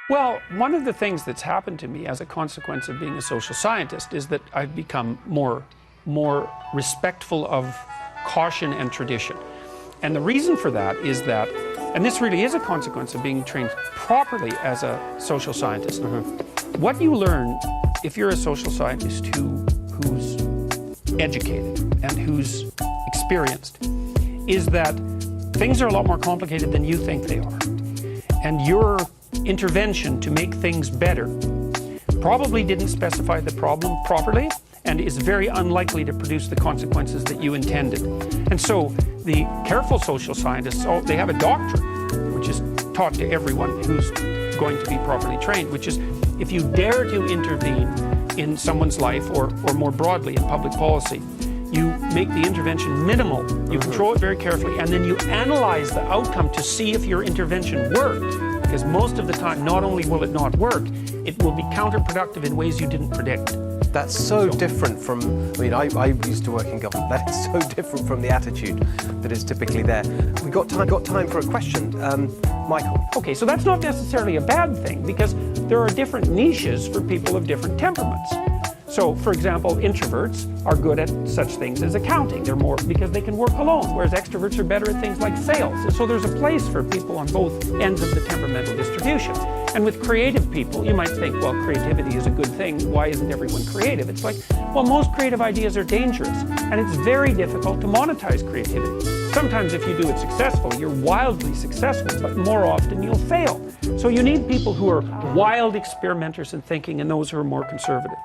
Well, one of the things that's happened to me as a consequence of being a social scientist is that I've become more respectful of caution and tradition. And the reason for that is that, and this really is a consequence of being trained properly as a social scientist. What you learn if you're a social scientist who's educated and who's experienced is that things are a lot more complicated than you think they are. And your intervention to make things better probably didn't specify the problem properly and is very unlikely to produce the consequences that you intended. And so the careful social scientists, they have a doctrine which is taught to everyone who's going to be properly trained, which is if you dare to intervene in someone's life or more broadly in public policy, you make the intervention minimal, you control it very carefully, and then you analyze the outcome to see if your intervention worked. Because most of the time, not only will it not work, it will be counterproductive in ways you didn't predict. That's so different from, I used to work in government. That is so different from the attitude that is typically there. We've got time for a question. Michael. Okay, so that's not necessarily a bad thing, because there are different niches for people of different temperaments. So, for example, introverts are good at such things as accounting. They're more because they can work alone, whereas extroverts are better at things like sales. And so there's a place for people on both ends of the temperamental distribution. And with creative people, you might think, well, creativity is a good thing. Why isn't everyone creative? It's like, well, most creative ideas are dangerous, and it's very difficult to monetize creativity. Sometimes if you do it successfully, you're wildly successful, but more often you'll fail. So you need people who are wild experimenters in thinking and those who are more conservative.